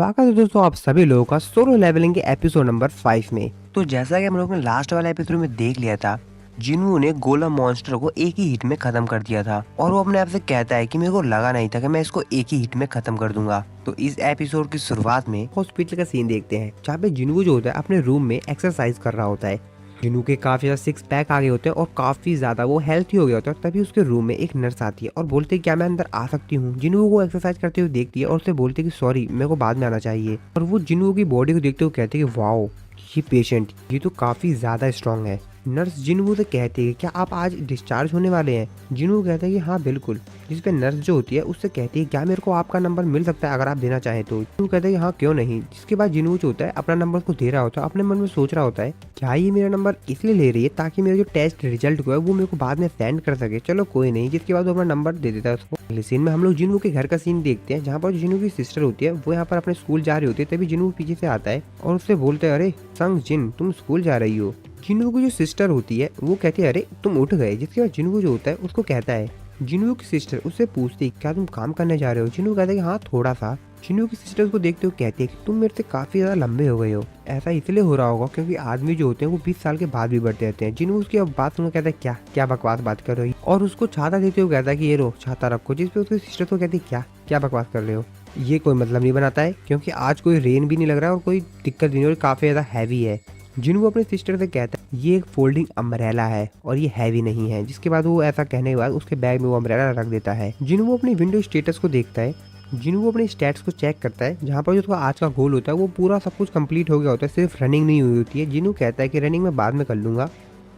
स्वागत है दोस्तों आप सभी लोगों का सोलो लेवलिंग के एपिसोड नंबर 5 में। तो जैसा कि हम लोगों ने लास्ट वाले एपिसोड में देख लिया था, जिन्हों ने गोलम मॉन्स्टर को एक ही हिट में खत्म कर दिया था और वो अपने आप से कहता है कि मेरे को लगा नहीं था कि मैं इसको एक ही हिट में खत्म कर दूंगा। तो इस एपिसोड की शुरुआत में हॉस्पिटल का सीन देखते हैं जहाँ पे जिन्हों जो होता है अपने रूम में एक्सरसाइज कर रहा होता है। जिन्हों के काफी ज्यादा 6 पैक आ गए होते हैं और काफी ज्यादा वो हेल्थी हो गया होता है। तभी उसके रूम में एक नर्स आती है और बोलती है क्या मैं अंदर आ सकती हूँ। जिन्हों वो एक्सरसाइज करते हुए देखती है और उसे बोलती है कि सॉरी मेरे को बाद में आना चाहिए। और वो जिन्हों की बॉडी को देखते हुए कहती है कि वाओ ये पेशेंट ये तो काफी ज्यादा स्ट्रांग है। नर्स जिन्हों से कहती है क्या आप आज डिस्चार्ज होने वाले हैं। जिन्हों कहता है कि हाँ बिल्कुल। जिस पे नर्स जो होती है उससे कहती है क्या मेरे को आपका नंबर मिल सकता है अगर आप देना चाहें तो। जिन्हों कहता है कि हाँ क्यों नहीं। जिसके बाद जिन्हों जो होता है अपना नंबर उसको दे रहा होता है। अपने मन में सोच रहा होता है क्या ये मेरा नंबर इसलिए ले रही है ताकि मेरा जो टेस्ट रिजल्ट को है वो मेरे को बाद में सेंड कर सके। चलो कोई नहीं। जिसके बाद वो अपना नंबर दे देता है उसको। अगले सीन में हम लोग जिन्हों के घर का सीन देखते हैं जहाँ पर जिन्हों की सिस्टर होती है वो यहाँ पर अपने स्कूल जा रही होती है। तभी जिन्हों पीछे से आता है और उससे बोलते हैं अरे संग जिन तुम स्कूल जा रही हो। जिन्हों की जो सिस्टर होती है वो कहती है अरे तुम उठ गए। जिसके बाद जिन्हों जो होता है उसको कहता है जिन्हों की सिस्टर उससे पूछती है क्या तुम काम करने जा रहे हो। जिन्हों कहता है कि हाँ थोड़ा सा। जिन्हों की सिस्टर उसको देखते हुए कहती है कि तुम मेरे से काफी ज्यादा लंबे हो गए हो। ऐसा इसलिए हो रहा होगा क्योंकि आदमी जो होते हैं वो 20 साल के बाद भी बढ़ते रहते हैं। जिन्हों उसकी अब बात सुनकर कहता है क्या क्या बकवास बात कर रही हो और उसको छाता देते हुए कहता है कि ये रो छाता रखो। जिसपे उसकी सिस्टर को कहती है क्या क्या बकवास कर रहे हो ये कोई मतलब नहीं बनाता है क्योंकि आज कोई रेन भी नहीं लग रहा है और कोई दिक्कत भी नहीं और काफी ज्यादा हैवी है। जिन्हों अपने सिस्टर से कहता है ये एक फोल्डिंग अम्ब्रेला है और ये हैवी नहीं है। जिसके बाद वो ऐसा कहने के बाद उसके बैग में वो अम्ब्रेला रख देता है। जिन्हों अपनी विंडो स्टेटस को देखता है। जिन्हों अपने स्टैट्स को चेक करता है जहाँ पर जो उसका आज का गोल होता है वो पूरा सब कुछ कंप्लीट हो गया होता है। सिर्फ रनिंग नहीं हुई होती है। जिन्हों कहता है कि रनिंग मैं बाद में कर लूंगा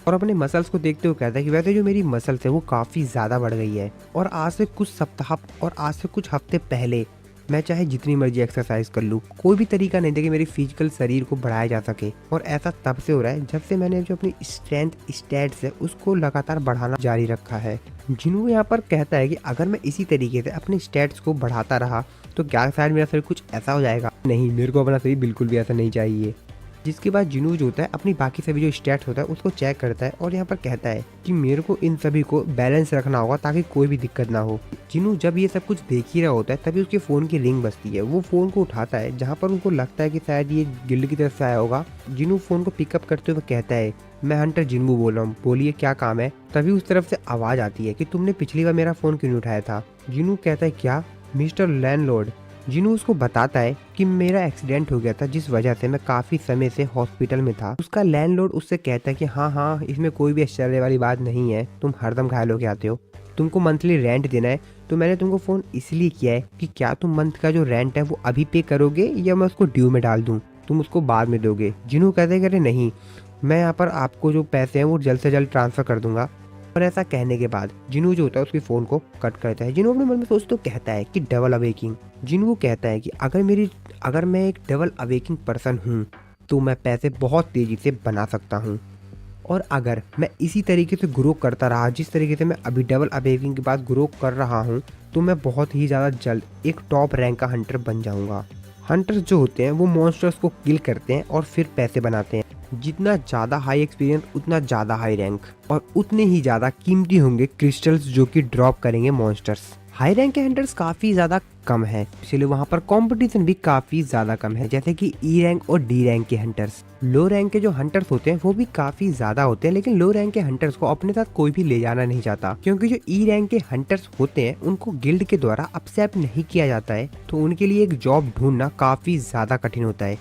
और अपने मसल्स को देखते हुए कहता है कि वैसे जो मेरी मसल्स है वो काफ़ी ज़्यादा बढ़ गई है और आज से कुछ सप्ताह और आज से कुछ हफ्ते पहले मैं चाहे जितनी मर्जी एक्सरसाइज कर लूँ कोई भी तरीका नहीं था कि मेरी फिजिकल शरीर को बढ़ाया जा सके। और ऐसा तब से हो रहा है जब से मैंने जो अपनी स्ट्रेंथ स्टैट्स है उसको लगातार बढ़ाना जारी रखा है। जिन्हों यहाँ पर कहता है कि अगर मैं इसी तरीके से अपने स्टैट्स को बढ़ाता रहा तो क्या शायद मेरा शरीर कुछ ऐसा हो जाएगा। नहीं मेरे को अपना शरीर बिल्कुल भी ऐसा नहीं चाहिए। जिसके बाद जिन्हों जो होता है अपनी बाकी सभी जो स्टैट्स होता है उसको चेक करता है और यहाँ पर कहता है कि मेरे को इन सभी को बैलेंस रखना होगा ताकि कोई भी दिक्कत ना हो। जिन्हों जब ये सब कुछ देख ही रहा होता है तभी उसके फ़ोन की रिंग बजती है। वो फ़ोन को उठाता है जहाँ पर उनको लगता है कि शायद ये गिल्ड की तरफ से आया होगा। जिन्हों फ़ोन को पिकअप करते हुए कहता है मैं हंटर जिन्बू बोल रहा हूँ बोलिए क्या काम है। तभी उस तरफ से आवाज़ आती है कि तुमने पिछली बार मेरा फ़ोन क्यों नहीं उठाया था। जिन्हों कहता है क्या मिस्टर लैंडलॉर्ड। जिन्हों उसको बताता है कि मेरा एक्सीडेंट हो गया था जिस वजह से मैं काफ़ी समय से हॉस्पिटल में था। उसका लैंडलॉर्ड उससे कहता है कि हाँ इसमें कोई भी आश्चर्य वाली बात नहीं है। तुम हरदम घायल होके आते हो। तुमको मंथली रेंट देना है तो मैंने तुमको फ़ोन इसलिए किया है कि क्या तुम मंथ का जो रेंट है वो अभी पे करोगे या मैं उसको ड्यू में डाल दूँ तुम उसको बाद में दोगे। जिन्हों कहते हैं कि अरे नहीं मैं यहाँ पर आपको जो पैसे हैं वो जल्द से जल्द ट्रांसफ़र कर दूंगा। और ऐसा कहने के बाद जिन्हों जो होता है उसके फ़ोन को कट करता है। जिन्हों अपने मन में सोच तो कहता है कि डबल अवेकिंग। जिन्हों कहता है कि अगर मैं एक डबल अवेकिंग पर्सन हूँ तो मैं पैसे बहुत तेज़ी से बना सकता हूँ और अगर मैं इसी तरीके से ग्रो करता रहा जिस तरीके से मैं अभी डबल अवेकिंग के बाद ग्रो कर रहा हूँ तो मैं बहुत ही ज़्यादा जल्द एक टॉप रैंक का हंटर बन जाऊँगा। हंटर्स जो होते हैं वो मॉन्स्टर्स को किल करते हैं और फिर पैसे बनाते हैं। जितना ज़्यादा हाई एक्सपीरियंस उतना ज़्यादा हाई रैंक और उतने ही ज़्यादा कीमती होंगे क्रिस्टल्स जो कि ड्रॉप करेंगे मॉन्स्टर्स। हाई रैंक के हंटर्स काफ़ी ज़्यादा कम है इसलिए वहाँ पर कंपटीशन भी काफ़ी ज़्यादा कम है जैसे कि ई रैंक और डी रैंक के हंटर्स। लो रैंक के जो हंटर्स होते हैं वो भी काफ़ी ज़्यादा होते हैं लेकिन लो रैंक के हंटर्स को अपने साथ कोई भी ले जाना नहीं चाहता क्योंकि जो ई रैंक के हंटर्स होते हैं उनको गिल्ड के द्वारा एक्सेप्ट नहीं किया जाता है तो उनके लिए एक जॉब ढूंढना काफ़ी ज़्यादा कठिन होता है।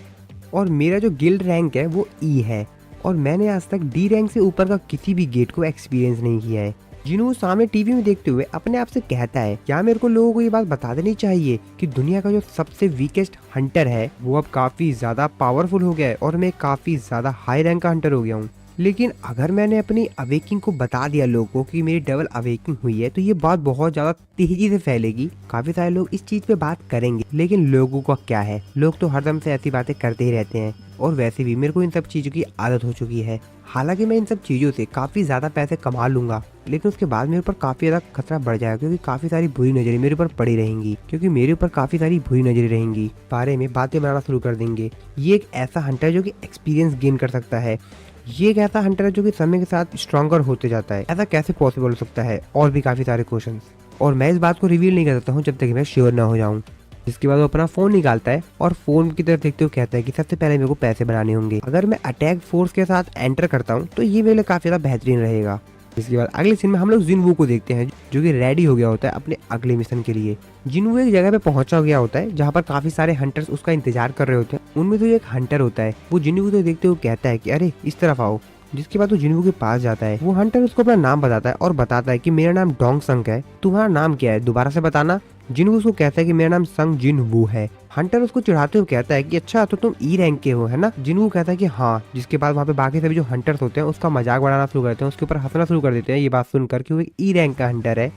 और मेरा जो गिल्ड रैंक है वो ई है और मैंने आज तक डी रैंक से ऊपर का किसी भी गेट को एक्सपीरियंस नहीं किया है। जिन्हों सामने टीवी में देखते हुए अपने आप से कहता है क्या मेरे को लोगों को ये बात बता देनी चाहिए कि दुनिया का जो सबसे वीकेस्ट हंटर है वो अब काफी ज्यादा पावरफुल हो गया है और मैं काफी ज्यादा हाई रैंक का हंटर हो गया हूँ। लेकिन अगर मैंने अपनी अवेकिंग को बता दिया लोगों को कि मेरी डबल अवेकिंग हुई है तो ये बात बहुत ज्यादा तेजी से फैलेगी। काफी सारे लोग इस चीज पे बात करेंगे लेकिन लोगों का क्या है लोग तो हरदम से ऐसी बातें करते ही रहते हैं और वैसे भी मेरे को इन सब चीज़ों की आदत हो चुकी है। हालांकि मैं इन सब चीज़ों से काफ़ी ज़्यादा पैसे कमा लूंगा लेकिन उसके बाद मेरे ऊपर काफ़ी ज़्यादा खतरा बढ़ जाएगा क्योंकि काफ़ी सारी बुरी नज़रें मेरे ऊपर पड़ी रहेंगी बारे में बातें बनाना शुरू कर देंगे। ये एक ऐसा हंटर है जो कि एक्सपीरियंस गेन कर सकता है। ये एक ऐसा हंटर है जो कि समय के साथ स्ट्रॉन्गर होते जाता है। ऐसा कैसे पॉसिबल हो सकता है और भी काफ़ी सारे क्वेश्चन और मैं इस बात को रिवील नहीं कर सकता हूँ जब तक मैं श्योर ना हो जाऊँ। जिसके बाद वो अपना फोन निकालता है और फोन की तरफ देखते हुए कहता है कि सबसे पहले मेरे को पैसे बनाने होंगे, अगर मैं अटैक फोर्स के साथ एंटर करता हूँ तो ये मेरे लिए काफी ज्यादा बेहतरीन रहेगा। इसके बाद अगले सीन में हम लोग जिनवू को देखते हैं जो कि रेडी हो गया होता है अपने अगले मिशन के लिए। जिनवू एक जगह पे पहुंचा गया होता है जहाँ पर काफी सारे हंटर्स उसका इंतजार कर रहे होते हैं। उनमें तो एक हंटर होता है, वो जिनवू को देखते हुए कहता है कि अरे इस तरफ आओ। जिसके बाद वो जिनवू के पास जाता है। वो हंटर उसको अपना नाम बताता है और बताता है कि मेरा नाम डोंग संग है, तुम्हारा नाम क्या है दोबारा से बताना। जिनवू उसको कहता है कि मेरा नाम संग जिन वू है। हंटर उसको चिढ़ाते हुए कहता है कि अच्छा तो तुम ई रैंक के हो है ना। जिनवू कहता है कि हाँ। जिसके बाद वहाँ पे बाकी सभी जो हंटर्स होते हैं उसका मजाक बनाना शुरू करते हैं, उसके ऊपर हंसना शुरू कर देते हैं ये बात सुनकर कि वो एक ई रैंक का हंटर है।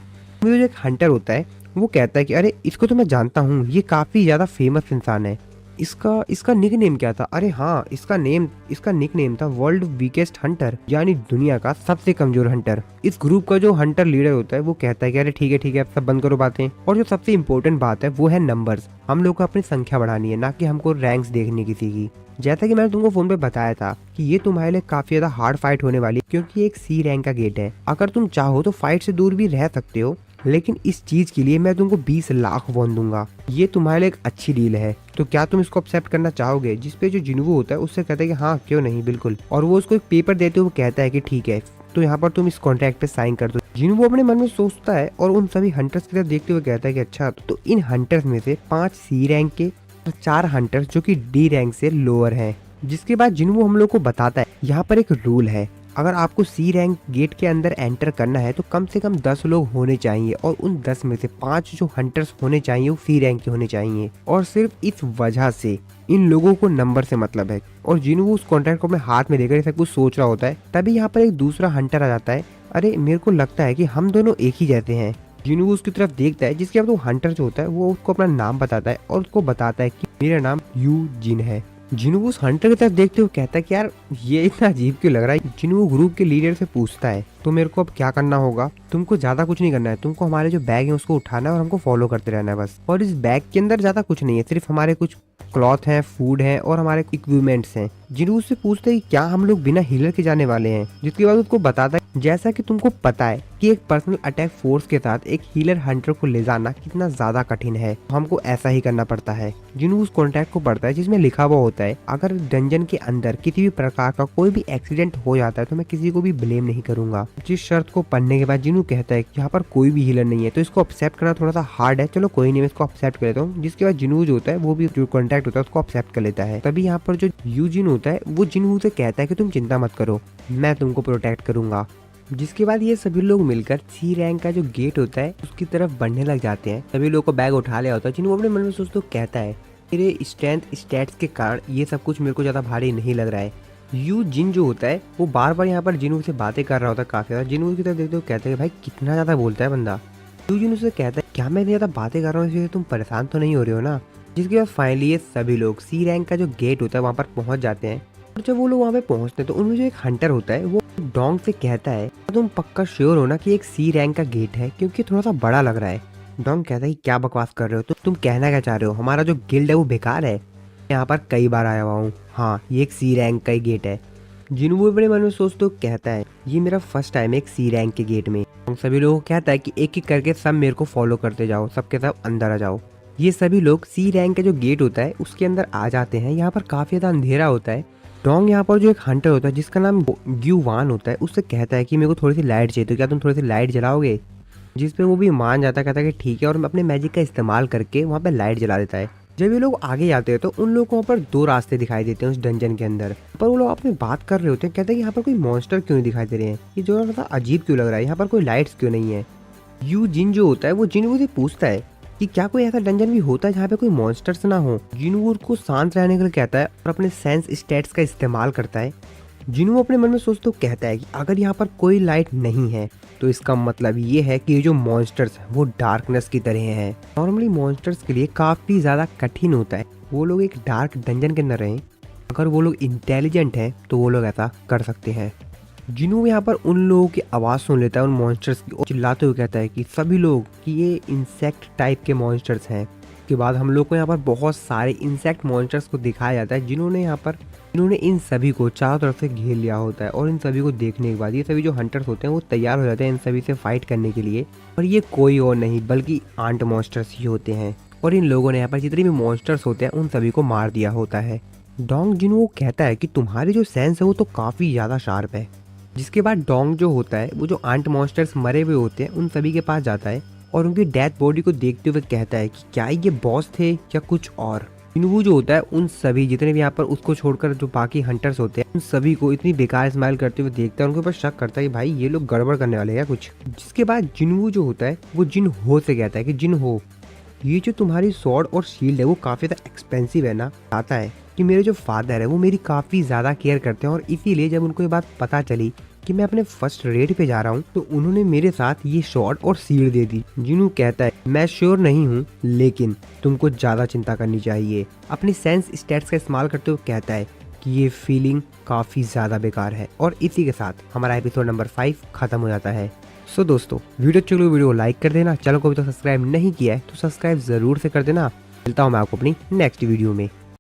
जो एक हंटर होता है वो कहता है कि अरे इसको तो मैं जानता हूँ, ये काफी ज्यादा फेमस इंसान है। इसका निक नेम क्या था? अरे हाँ, इसका निक नेम था वर्ल्ड वीकेस्ट हंटर, यानी दुनिया का सबसे कमजोर हंटर। इस ग्रुप का जो हंटर लीडर होता है वो कहता है कि अरे ठीक है अब सब बंद करो बातें। और जो सबसे इम्पोर्टेंट बात है वो है नंबर्स। हम लोग को अपनी संख्या बढ़ानी है, ना कि हमको रैंक्स देखनी किसी की। जैसा कि मैंने तुमको फोन पे बताया था कि ये तुम्हारे लिए काफी ज्यादा हार्ड फाइट होने वाली है, क्योंकि एक सी रैंक का गेट है। अगर तुम चाहो तो फाइट से दूर भी रह सकते हो, लेकिन इस चीज के लिए मैं तुमको 20 लाख वॉन दूंगा। ये तुम्हारे लिए एक अच्छी डील है, तो क्या तुम इसको एक्सेप्ट करना चाहोगे? जिसपे जो जिनवू होता है उससे कहता है कि हाँ क्यों नहीं, बिल्कुल। और वो उसको एक पेपर देते हुए कहता है कि ठीक है तो यहाँ पर तुम इस कॉन्ट्रैक्ट पे साइन कर दो। जिनवू अपने मन में सोचता है और उन सभी हंटर्स की तरफ देखते हुए कहता है कि अच्छा तो इन हंटर्स में से 5 सी रैंक के और 4 हंटर्स जो कि डी रैंक से लोअर हैं। जिसके बाद जिनवू हम लोग को बताता है यहाँ पर एक रूल है, अगर आपको सी रैंक गेट के अंदर एंटर करना है तो कम से कम 10 लोग होने चाहिए और उन 10 में से 5 जो हंटर्स होने चाहिए वो सी रैंक के होने चाहिए। और सिर्फ इस वजह से इन लोगों को नंबर से मतलब है। और जिनवू उस कॉन्ट्रैक्ट को अपने हाथ में लेकर ऐसा कुछ सोच रहा होता है, तभी यहाँ पर एक दूसरा हंटर आ जाता है। अरे मेरे को लगता है कि हम दोनों एक ही जैसे हैं। जिनवू उसकी तरफ देखता है, जिसके बाद वो हंटर जो होता है वो उसको अपना नाम बताता है और उसको बताता है कि मेरा नाम यू जिन है। जिनवू उस हंटर की तरफ देखते हुए कहता है कि यार ये इतना अजीब क्यों लग रहा है। जिनवू ग्रुप के लीडर से पूछता है तो मेरे को अब क्या करना होगा? तुमको ज्यादा कुछ नहीं करना है, तुमको हमारे जो बैग है उसको उठाना है और हमको फॉलो करते रहना है बस। और इस बैग के अंदर ज्यादा कुछ नहीं है, सिर्फ हमारे कुछ क्लॉथ है, फूड है और हमारे इक्विपमेंट्स हैं। जिनवू उससे पूछते हैं कि क्या हम लोग बिना हीलर के जाने वाले हैं? जिसके बाद उसको बताता है जैसा कि तुमको पता है कि एक पर्सनल अटैक फोर्स के साथ एक हीलर हंटर को ले जाना कितना ज्यादा कठिन है, हमको ऐसा ही करना पड़ता है। जिनवू उस कॉन्ट्रैक्ट को पढ़ता है जिसमें लिखा हुआ होता है अगर डंजन के अंदर किसी भी प्रकार का कोई भी एक्सीडेंट हो जाता है तो मैं किसी को भी ब्लेम नहीं करूंगा। जिस शर्त को पढ़ने के बाद जिनवू कहता है कि यहाँ पर कोई भी हीलर नहीं है, तो इसको एक्सेप्ट करना थोड़ा सा हार्ड है, चलो कोई नहीं मैं इसको एक्सेप्ट कर लेता हूँ। जिसके बाद जिनवू जो होता है वो भी जो कॉन्ट्रैक्ट होता है उसको एक्सेप्ट कर लेता है। तभी यहाँ पर जो यूजिन होता है वो जिनवू से कहता है कि तुम चिंता मत करो, मैं तुमको प्रोटेक्ट करूंगा। जिसके बाद ये सभी लोग मिलकर सी रैंक का जो गेट होता है उसकी तरफ बढ़ने लग जाते हैं। सभी लोग को बैग उठा लिया होता है। जिनवू अपने मन में सोचते कहता है मेरे स्ट्रेंथ स्टैट्स के कारण ये सब कुछ मेरे को ज्यादा भारी नहीं लग रहा है। यू जिन जो होता है वो बार बार यहाँ पर जिनवू से बातें कर रहा होता है काफी ज्यादा। जिनवू की तरफ देखते हुए कहता है भाई कितना ज्यादा बोलता है बंदा। यू जिन उससे कहता है क्या मैं ज्यादा बातें कर रहा हूँ इसलिए तुम परेशान तो नहीं हो रहे हो ना। जिसके बाद फाइनली ये सभी लोग सी रैंक का जो गेट होता है वहाँ पर पहुंच जाते हैं। और जब वो लोग वहाँ पे पहुंचते हैं तो उनमें जो एक हंटर होता है वो डोंग से कहता है तुम पक्का श्योर हो ना कि एक सी रैंक का गेट है, क्योंकि थोड़ा सा बड़ा लग रहा है। डोंग कहता है क्या बकवास कर रहे हो तुम कहना क्या चाह रहे हो? हमारा जो गिल्ड है वो बेकार है, यहाँ पर कई बार आया हुआ हूँ। हाँ ये एक सी रैंक का ही गेट है। जिनवू अपने मन में सोचते कहता है ये मेरा फर्स्ट टाइम है एक सी रैंक के गेट में। सभी लोगों को कहता है कि एक एक करके सब मेरे को फॉलो करते जाओ, सबके सब अंदर आ जाओ। ये सभी लोग सी रैंक का जो गेट होता है उसके अंदर आ जाते हैं। यहाँ पर काफी ज्यादा अंधेरा होता है। डोंग यहाँ पर जो एक हंटर होता है जिसका नाम ग्यू वान होता है उससे कहता है कि मेरे को थोड़ी सी लाइट चाहिए, तो क्या तुम थोड़ी सी लाइट जलाओगे? जिसपे वो भी मान जाता है, कहता है कि ठीक है, और अपने मैजिक का इस्तेमाल करके वहाँ पे लाइट जला देता है। जब ये लोग आगे जाते हैं तो उन लोगों को वहाँ पर 2 रास्ते दिखाई देते हैं उस डंजन के अंदर। पर वो लोग आपस में बात कर रहे होते हैं, कहते हैं कि यहाँ पर कोई मॉन्स्टर क्यों नहीं दिखाई दे रहे हैं, ये जो सा अजीब क्यों लग रहा है, यहाँ पर कोई लाइट्स क्यों नहीं है। यू जिन जो होता है वो जिनवू से पूछता है कि क्या कोई ऐसा डंजन भी होता है जहाँ पे कोई मॉन्स्टर्स ना हो। जिनवू को शांत रहने के लिए कहता है और अपने सेंस स्टेट्स का इस्तेमाल करता है। जिनवू अपने मन में सोचते कहता है कि अगर यहाँ पर कोई लाइट नहीं है तो इसका मतलब ये है कि ये जो मॉन्स्टर्स हैं वो डार्कनेस की तरह हैं। नॉर्मली मॉन्स्टर्स के लिए काफी ज्यादा कठिन होता है वो लोग एक डार्क डंजन के अंदर रहें। अगर वो लोग इंटेलिजेंट हैं तो वो लोग ऐसा कर सकते हैं। जिनवू यहाँ पर उन लोगों की आवाज़ सुन लेता है, उन मॉन्स्टर्स की, और चिल्लाते हुए कहता है कि सभी लोग कि ये इंसेक्ट टाइप के मॉन्स्टर्स हैं। उसके बाद हम लोग को यहाँ पर बहुत सारे इंसेक्ट मॉन्स्टर्स को दिखाया जाता है जिन्होंने इन सभी को चारों तरफ से घेर लिया होता है। और इन सभी को देखने के बाद ये सभी जो हंटर्स होते हैं वो तैयार हो जाते हैं इन सभी से फाइट करने के लिए। और ये कोई और नहीं बल्कि आंट मॉन्स्टर्स ही होते हैं। और इन लोगों ने यहाँ पर जितने भी मॉन्स्टर्स होते हैं उन सभी को मार दिया होता है। डोंग जिन्हों कहता है कि तुम्हारी जो सेंस है वो तो काफी ज्यादा शार्प है। जिसके बाद डोंग जो होता है वो जो आंट मॉन्स्टर्स मरे हुए होते हैं उन सभी के पास जाता है और उनकी डेथ बॉडी को देखते हुए कहता है कि क्या ये बॉस थे या कुछ और। जिन्हू जो होता है उन सभी जितने भी यहाँ पर उसको छोड़कर जो बाकी हंटर्स होते हैं उन सभी को इतनी बेकार स्माइल करते हुए देखता है, उनके ऊपर शक करता है कि भाई ये लोग गड़बड़ करने वाले हैं कुछ। जिसके बाद जिन्हू जो होता है वो जिन हो से कहता है कि जिन हो, ये जो तुम्हारी स्वॉर्ड और शील्ड है वो काफी ज्यादा एक्सपेंसिव है ना। आता है कि मेरे जो फादर है वो मेरी काफी ज्यादा केयर करते हैं और इसीलिए जब उनको ये बात पता चली कि मैं अपने फर्स्ट रेड पे जा रहा हूँ तो उन्होंने मेरे साथ ये शॉर्ट और शील्ड दे दी। जिन्हू कहता है मैं श्योर नहीं हूँ लेकिन तुमको ज्यादा चिंता करनी चाहिए। अपनी सेंस स्टैट्स का इस्तेमाल करते हुए कहता है कि ये फीलिंग काफी ज्यादा बेकार है। और इसी के साथ हमारा एपिसोड नंबर 5 खत्म हो जाता है। सो दोस्तों वीडियो चलो वीडियो को लाइक कर देना, चैनल को अभी तक सब्सक्राइब नहीं किया है तो सब्सक्राइब जरूर से कर देना। मिलता हूँ मैं आपको अपनी नेक्स्ट वीडियो में।